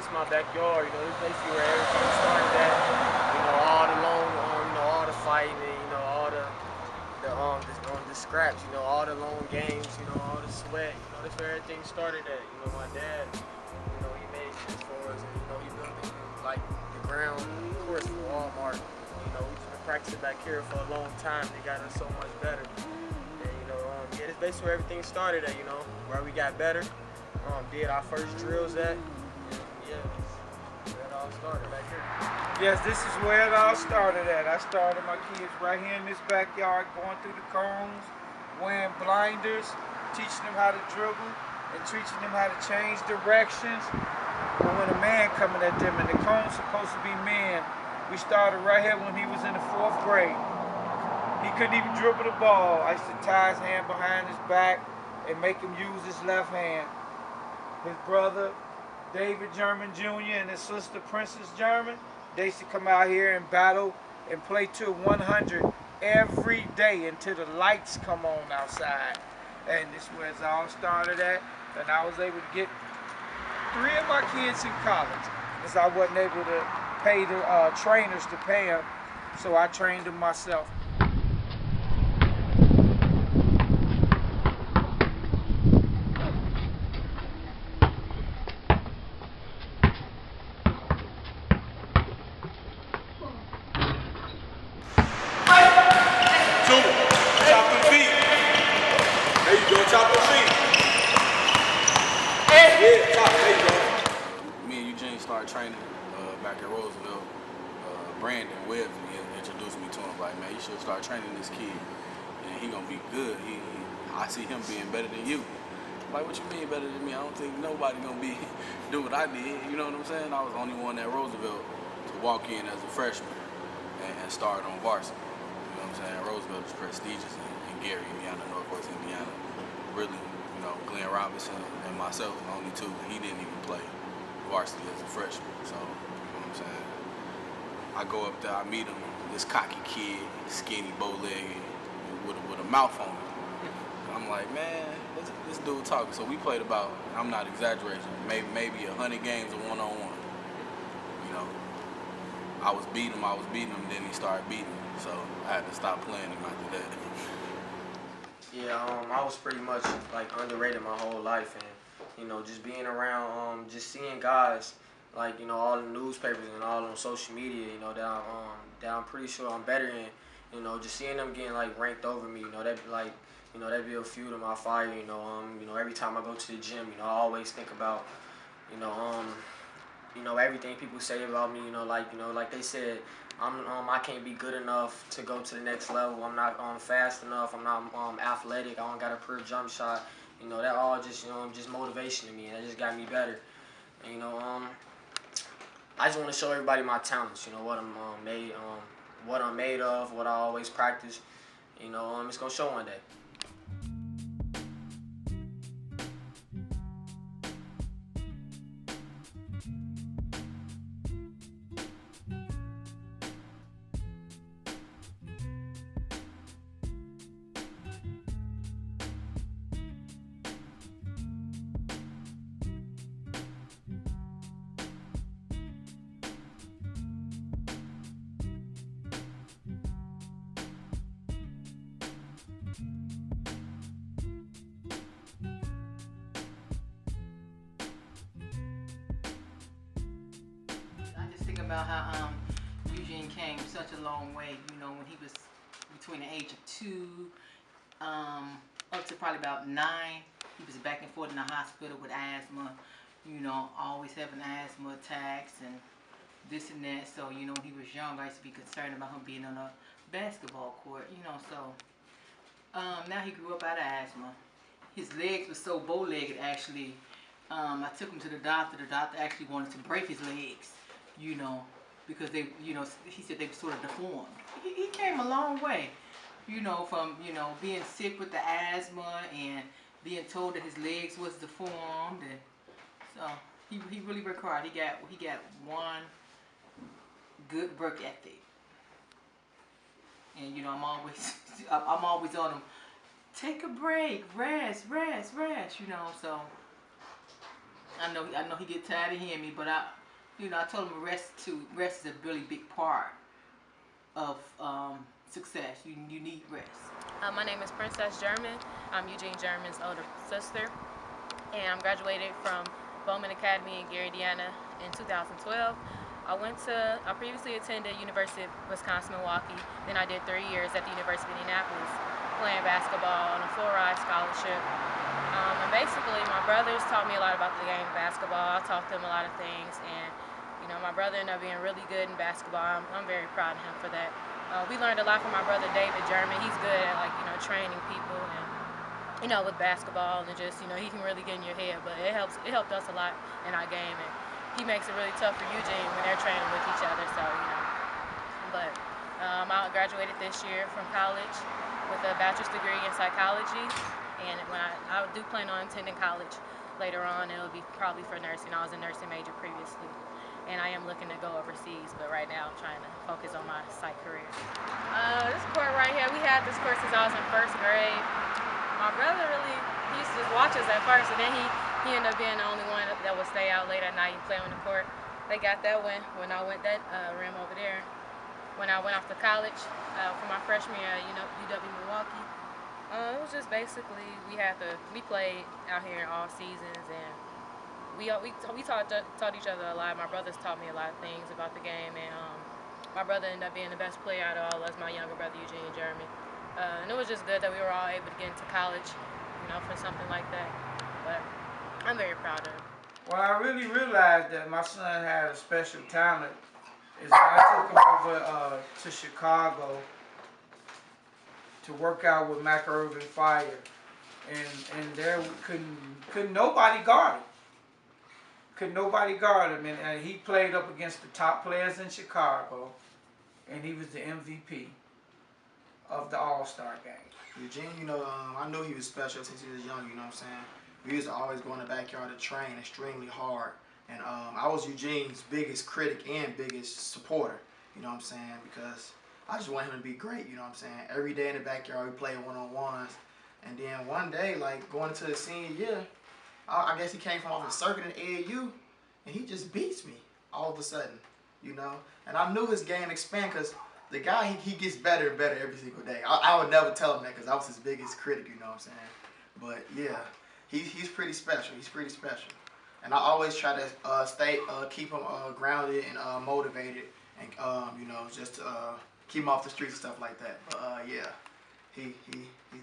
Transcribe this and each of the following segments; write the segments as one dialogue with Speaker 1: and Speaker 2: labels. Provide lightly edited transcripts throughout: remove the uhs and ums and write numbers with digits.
Speaker 1: is my backyard. You know, this is basically where everything started at. You know, all the long, all the fighting, and the scraps. You know, all the long games. You know, all the sweat. You know, that's where everything started at. You know, my dad. You know, he made shit for us, and he built it like the ground course for Walmart. You know, we've been practicing back here for a long time. They got us so much better. And yeah, that's basically where everything started at. You know, where we got better. Did our first drills at. And yeah, that all started back here.
Speaker 2: Yes, this is where it all started at. I started my kids right here in this backyard, going through the cones, wearing blinders, teaching them how to dribble, and teaching them how to change directions. But when a man coming at them, and the cone's supposed to be men, we started right here when he was in the 4th grade. He couldn't even dribble the ball. I used to tie his hand behind his back and make him use his left hand. His brother, David German Jr., and his sister, Princess German, they used to come out here and battle and play to 100 every day until the lights come on outside. And this is where it all started at. And I was able to get 3 of my kids in college because I wasn't able to pay the trainers to pay them, so I trained them myself.
Speaker 3: Me and Eugene started training back at Roosevelt. Brandon Webb introduced me to him, like, man, you should start training this kid, and he gonna be good. I see him being better than you. Like, what you mean better than me? I don't think nobody gonna do what I did. You know what I'm saying? I was the only one at Roosevelt to walk in as a freshman and start on varsity. You know what I'm saying? Roosevelt is prestigious in Gary, Indiana, Northwest Indiana. Really, you know, Glenn Robinson and myself were the only 2. He didn't even play varsity as a freshman. So, you know what I'm saying? I go up there, I meet him, this cocky kid, skinny, bow-legged, with a mouth on him. I'm like, man, this dude talking. So we played about, I'm not exaggerating, maybe 100 games of one-on-one. You know, I was beating him, and then he started beating me. So I had to stop playing him after that.
Speaker 1: Yeah, I was pretty much like underrated my whole life, and you know, just being around, just seeing guys like, you know, all the newspapers and all on social media, you know, that I'm pretty sure I'm better in. You know, just seeing them getting like ranked over me, you know, that like, you know, that'd be a fuel to my fire. You know, every time I go to the gym, you know, I always think about, you know, everything people say about me. You know, like they said, I can't be good enough to go to the next level. I'm not fast enough. I'm not athletic. I don't got a pure jump shot. You know, that all just, you know, just motivation to me, and that just got me better. And, you know, I just want to show everybody my talents. You know, what I'm made of, what I always practice. You know, it's gonna show one day.
Speaker 4: About how Eugene came such a long way, you know, when he was between the age of 2 up to probably about 9. He was back and forth in the hospital with asthma, you know, always having asthma attacks and this and that. So, you know, when he was young, I used to be concerned about him being on a basketball court, you know. So now he grew up out of asthma. His legs were so bow-legged, actually. I took him to the doctor. The doctor actually wanted to break his legs, you know, because they, you know, he said they were sort of deformed. He came a long way, you know, from, you know, being sick with the asthma and being told that his legs was deformed, and so he really worked hard. He got one good work ethic, and you know, I'm always on him. Take a break, rest, you know. So I know he get tired of hearing me, but I told him rest is a really big part of success. You need rest.
Speaker 5: My name is Princess German. I'm Eugene German's older sister, and I'm graduated from Bowman Academy in Gary, Indiana in 2012. I previously attended University of Wisconsin-Milwaukee. Then I did 3 years at the University of Indianapolis playing basketball on a full-ride scholarship. And basically, my brothers taught me a lot about the game of basketball. I taught them a lot of things, and my brother ended up being really good in basketball. I'm very proud of him for that. We learned a lot from my brother David German. He's good at training people and with basketball, and just he can really get in your head. But it helped us a lot in our game, and he makes it really tough for Eugene when they're training with each other. So but I graduated this year from college with a bachelor's degree in psychology, and when I do plan on attending college later on, it'll be probably for nursing. I was a nursing major previously, and I am looking to go overseas, but right now I'm trying to focus on my psych career. This court right here, we had this court since I was in first grade. My brother he used to just watch us at first, and then he ended up being the only one that would stay out late at night and play on the court. They got that one when I went that rim over there. When I went off to college for my freshman year at UW-Milwaukee, it was just basically we played out here all seasons, and we taught each other a lot. My brothers taught me a lot of things about the game, and my brother ended up being the best player out of all of us, my younger brother Eugene German. And it was just good that we were all able to get into college, for something like that. But I'm very proud of him.
Speaker 2: Well, I really realized that my son had a special talent is I took him over to Chicago to work out with Mac Irvin Fire, and there couldn't nobody guard him. Could nobody guard him, and he played up against the top players in Chicago, and he was the MVP of the All-Star game.
Speaker 6: Eugene, I knew he was special since he was young, what I'm saying? We used to always go in the backyard to train extremely hard. And I was Eugene's biggest critic and biggest supporter, what I'm saying? Because I just want him to be great, what I'm saying? Every day in the backyard we played one-on-ones. And then one day, going into the senior year, I guess he came from off a circuit in AAU, and he just beats me all of a sudden, And I knew his game expand because the guy, he gets better and better every single day. I would never tell him that because I was his biggest critic, what I'm saying? But yeah, he's pretty special. He's pretty special. And I always try to keep him grounded and motivated, and just to keep him off the streets and stuff like that. But yeah, he's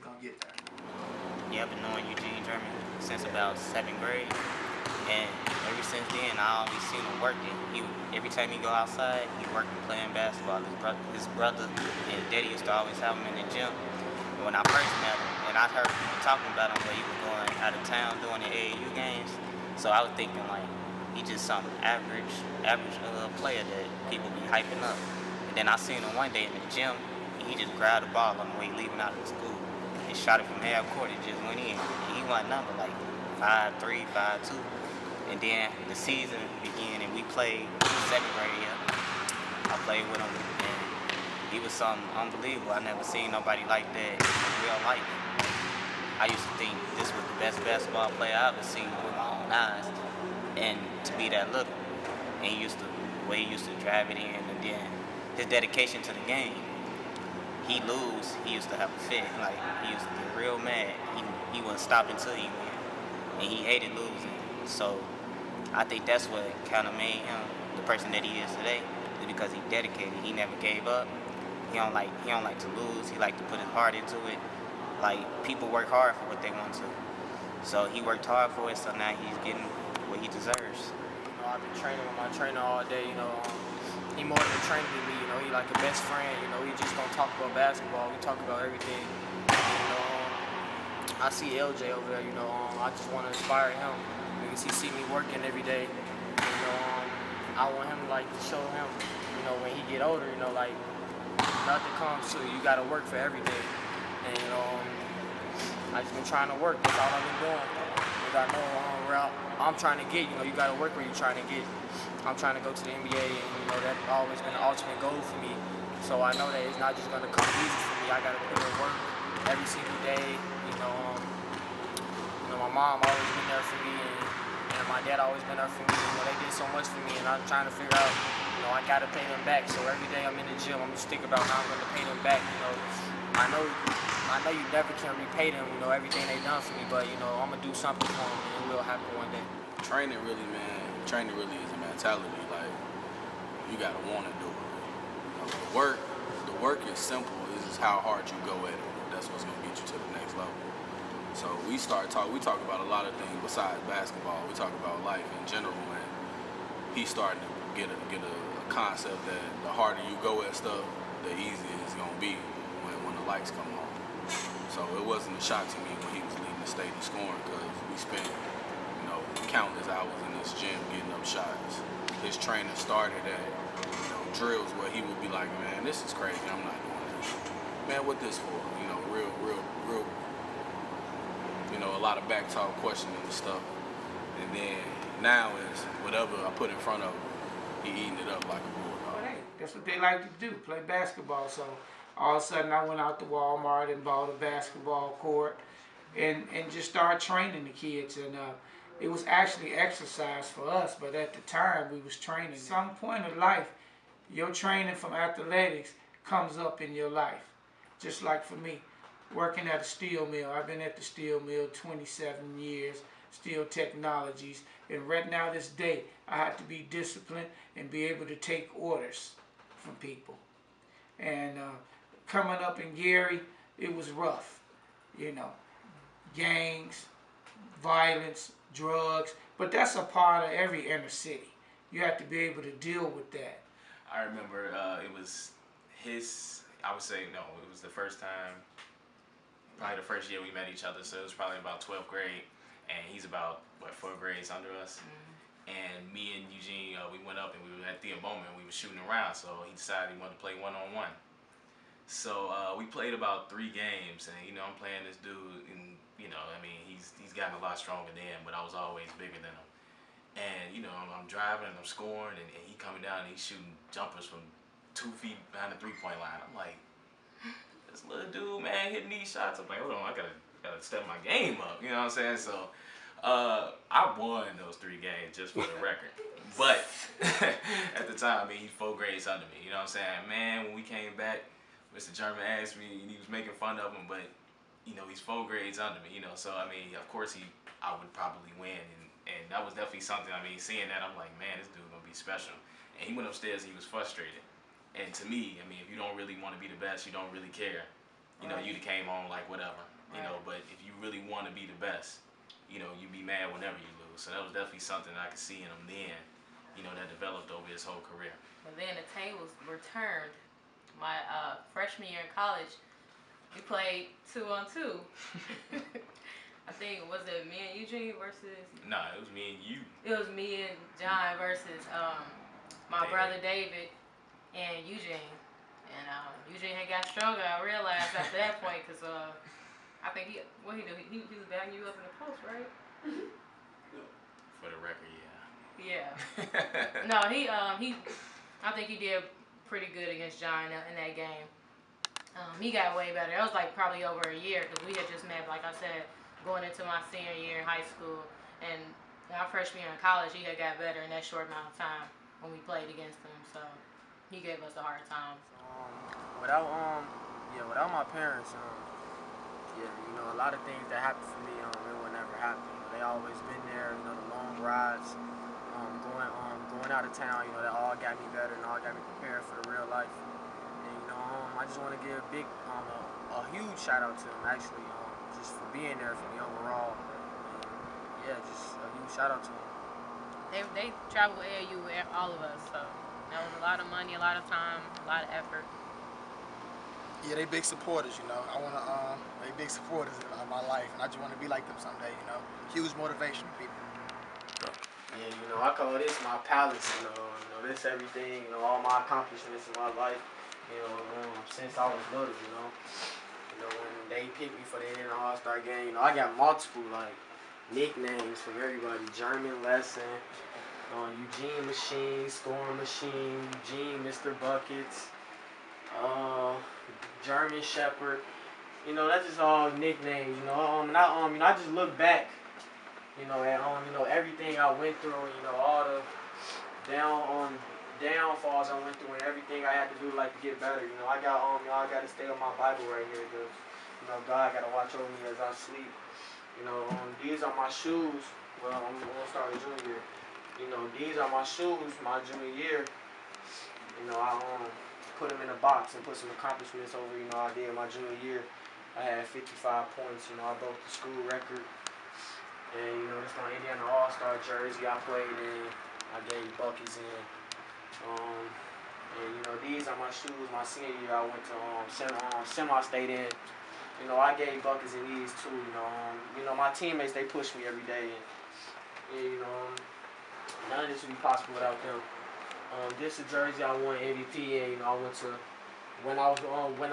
Speaker 6: gonna get there.
Speaker 7: Yeah, I've been knowing Eugene German since about 7th grade, and ever since then I always seen him working. Every time he go outside, he working playing basketball. His brother and his daddy used to always have him in the gym. And when I first met him, and I heard people talking about him where he was going out of town doing the AAU games. So I was thinking he just some average player that people be hyping up. And then I seen him one day in the gym, and he just grabbed the ball on the way leaving out of the school and shot it from half court. It just went in. And he went number 5'3", 5'2". And then the season began, and we played 2nd grade. I played with him, and he was something unbelievable. I never seen nobody like that in real life. I used to think this was the best basketball player I ever seen with my own eyes, and to be that little. And he used to drive it in, and then his dedication to the game. He lose, he used to have a fit. He used to get real mad. He wouldn't stop until he win, and he hated losing. So I think that's what kind of made him the person that he is today, is because he dedicated. He never gave up. He don't like to lose. He like to put his heart into it. People work hard for what they want to. So he worked hard for it, so now he's getting what he deserves.
Speaker 1: I've been training with my trainer all day, he more than a trainer to me, he like a best friend, we just don't talk about basketball, we talk about everything. I see LJ over there, I just want to inspire him because he see me working every day. I want him to show him, when he get older, nothing comes to you. You gotta work for every day. And I just been trying to work. That's all I've been doing. Because I know where I'm trying to get. You gotta work where you're trying to get. I'm trying to go to the NBA, and that's always been the ultimate goal for me. So I know that it's not just gonna come easy for me. I gotta put in work every single day. My mom always been there for me, and And my dad always been there for me. You know, they did so much for me, and I'm trying to figure out, you know, I gotta pay them back. So every day I'm in the gym, I'm just thinking about how I'm gonna pay them back. You know, I know you never can repay them. You know, everything they done for me, but you know, I'm gonna do something for them, and it will happen one day.
Speaker 3: Training really is a mentality. Like, you gotta want to do it. You know, the work is simple. It's just how hard you go at it. That's what's gonna get you to the next level. So we talk about a lot of things besides basketball. We talk about life in general, and he's starting to get a concept that the harder you go at stuff, the easier it's gonna be when the lights come on. So it wasn't a shock to me when he was leading the state in scoring, because we spent, you know, countless hours in this gym getting up shots. His trainer started at, you know, drills where he would be like, man, this is crazy, I'm not doing this. Man, what this for? You know, real, you know, a lot of back talk, questioning and stuff. And then now is whatever I put in front of him, he eating it up like a bulldog.
Speaker 2: But hey, that's what they like to do, play basketball. So all of a sudden I went out to Walmart and bought a basketball court and just started training the kids. And it was actually exercise for us, but at the time we was training. At some point in life, your training from athletics comes up in your life. Just like for me, working at a steel mill. I've been at the steel mill 27 years, Steel Technologies, and right now this day, I have to be disciplined and be able to take orders from people. And coming up in Gary, it was rough, you know, gangs, violence, drugs, but that's a part of every inner city. You have to be able to deal with that.
Speaker 8: I remember it was I would say, no, it was the first time, probably the first year we met each other, so it was probably about 12th grade, and he's about, 4 grades under us. And me and Eugene, we went up and we were at the moment, we were shooting around, so he decided he wanted to play one-on-one. So we played about 3 games, and, you know, I'm playing this dude, and, you know, I mean, he's gotten a lot stronger than him, but I was always bigger than him. And, you know, I'm driving and I'm scoring, and he coming down and he's shooting jumpers from 2 feet behind the 3-point line. I'm like, this little dude, man, hitting these shots. I'm like, hold on, I gotta step my game up. You know what I'm saying? So I won those 3 games, just for the record. But at the time, I mean, he's 4 grades under me. You know what I'm saying? Man, when we came back, Mr. German asked me, and he was making fun of him, but, you know, he's 4 grades under me. You know, so I mean, of course, I would probably win, and that was definitely something. I mean, seeing that, I'm like, man, this dude gonna be special. And he went upstairs, and he was frustrated. And to me, I mean, if you don't really want to be the best, you don't really care. You know, you'd have came on like whatever. You know, but if you really want to be the best, you know, you'd be mad whenever you lose. So that was definitely something I could see in him then, you know, that developed over his whole career.
Speaker 5: But then the tables were turned. My freshman year in college, we played 2-on-2. I think, was it me and Eugene versus?
Speaker 8: No, it was me and you.
Speaker 5: It was me and John versus my brother David and Eugene. And Eugene had got stronger, I realized after that point, because I think he was bagging you up in the post, right?
Speaker 8: For the record, yeah.
Speaker 5: Yeah. No, I think he did pretty good against John in that game. He got way better. It was like probably over a year, because we had just met, like I said, going into my senior year in high school. And our freshman year in college, he had got better in that short amount of time when we played against him. So he gave us a hard time.
Speaker 1: Without my parents, you know, a lot of things that happened for me, it would never happen. You know, they always been there. You know, the long rides, going out of town. You know, that all got me better and all got me prepared for the real life. And you know, I just want to give a huge shout out to them actually, just for being there for me overall. And, yeah, just a huge shout out to them.
Speaker 5: They travel AAU with all of us, so that was a lot of money, a lot of time, a lot of effort.
Speaker 6: Yeah, they big supporters, you know. They big supporters of my life, and I just want to be like them someday, you know. Huge motivation for people.
Speaker 1: Yeah, you know, I call this my palace, you know, this everything, you know, all my accomplishments in my life, you know, since I was little, you know. You know, when they picked me for the All-Star game, you know, I got multiple, like, nicknames from everybody. German Lesson, Eugene Machine, Scoring Machine, Eugene Mr. Buckets, German Shepherd. You know, that's just all nicknames, you know. I just look back everything I went through, all the downfalls I went through and everything I had to do like to get better. I got to stay on my Bible right here because God got to watch over me as I sleep. These are my shoes. Well, I'm gonna start with junior year. These are my shoes my junior year. I put them in a box and put some accomplishments over. I did my junior year. I had 55 points. I broke the school record. And this is my Indiana All-Star jersey I played in. I gave buckets in. These are my shoes. My senior year, I went to semi-state in. I gave buckets in these too. My teammates, they push me every day. And none of this would be possible without them. This is a jersey I won MVP in. I went to when I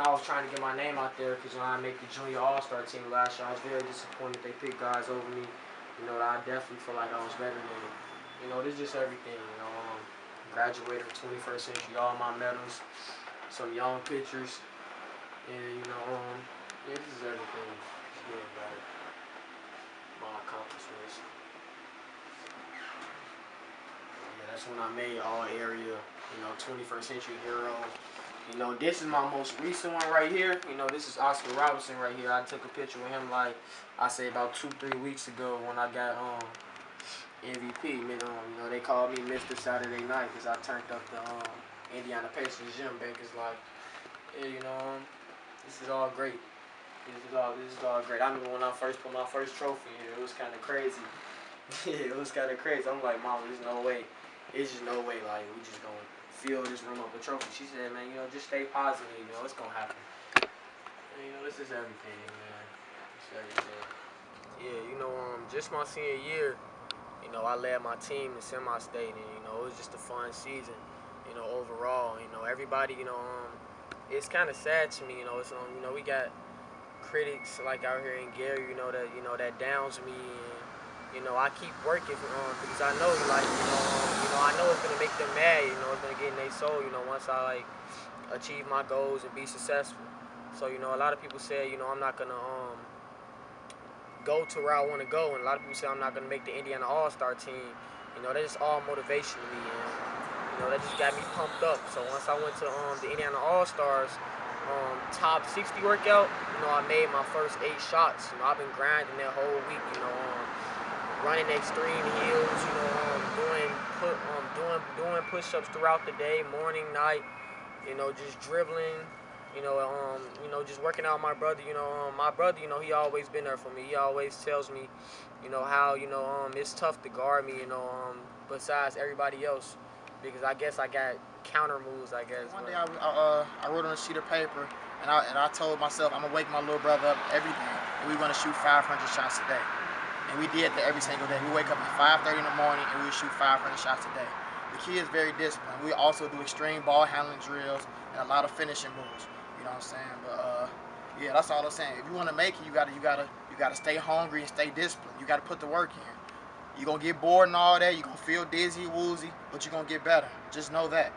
Speaker 1: was trying to get my name out there because I make the junior All-Star team last year. I was very disappointed they picked guys over me. That I definitely feel like I was better than. This is just everything. Graduated from 21st century, all my medals, some young pictures, and this is everything. It's getting better. My accomplishments. That's when I made all area, 21st century hero. This is my most recent one right here. This is Oscar Robertson right here. I took a picture with him like I say about 2-3 weeks ago when I got MVP. They called me Mr. Saturday Night because I turned up the Indiana Pacers gym bankers like, this is all great. This is all great. I remember when I first put my first trophy in, it was kind of crazy. Yeah, it was kind of crazy. I'm like, Mom, there's no way. It's just no way. Like, we just gonna fill this room up with trophies. She said, man, just stay positive. It's gonna happen. And, this is everything, man. It's everything. Yeah, just my senior year. I led my team to semi-state, and it was just a fun season. Overall, everybody, it's kind of sad to me. It's we got critics like out here in Gary, that downs me, and I keep working because I know, I know it's gonna make them mad. It's gonna get in their soul. Once I achieve my goals and be successful. So a lot of people say, I'm not gonna go to where I want to go, and a lot of people say I'm not going to make the Indiana All-Star team. That's just all motivation to me, and that just got me pumped up. So once I went to the Indiana All-Stars top 60 workout, I made my first 8 shots. I've been grinding that whole week, running extreme heels, doing push-ups throughout the day, morning, night, just dribbling. Just working out with my brother, my brother, he always been there for me. He always tells me, how, it's tough to guard me, besides everybody else. Because I guess I got counter moves, I guess.
Speaker 6: One day I wrote on a sheet of paper, and I told myself I'm going to wake my little brother up every day, and we're going to shoot 500 shots a day. And we did that every single day. We wake up at 5:30 in the morning, and we shoot 500 shots a day. The kid is very disciplined. We also do extreme ball handling drills and a lot of finishing moves. You know what I'm saying? But yeah, that's all I'm saying. If you want to make it, you gotta stay hungry and stay disciplined. You gotta put the work in. You're gonna get bored and all that. You're gonna feel dizzy, woozy, but you're gonna get better. Just know that.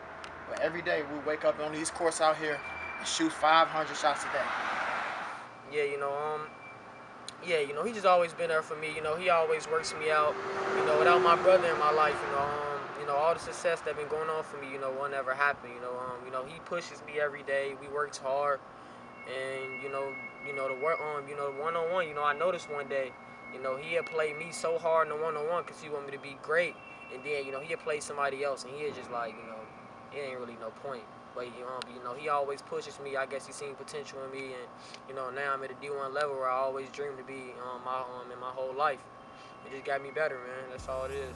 Speaker 6: But every day we wake up on these courts out here and shoot 500 shots a day.
Speaker 1: Yeah, he just always been there for me. He always works me out. Without my brother in my life, all the success that been going on for me, will never happen. He pushes me every day. We works hard, and the work one-on-one. I noticed one day, he had played me so hard in the one-on-one because he wanted me to be great, and then he had played somebody else, and he had just like it ain't really no point. But he always pushes me. I guess he seen potential in me, and now I'm at a D1 level where I always dreamed to be in my whole life. It just got me better, man. That's all it is.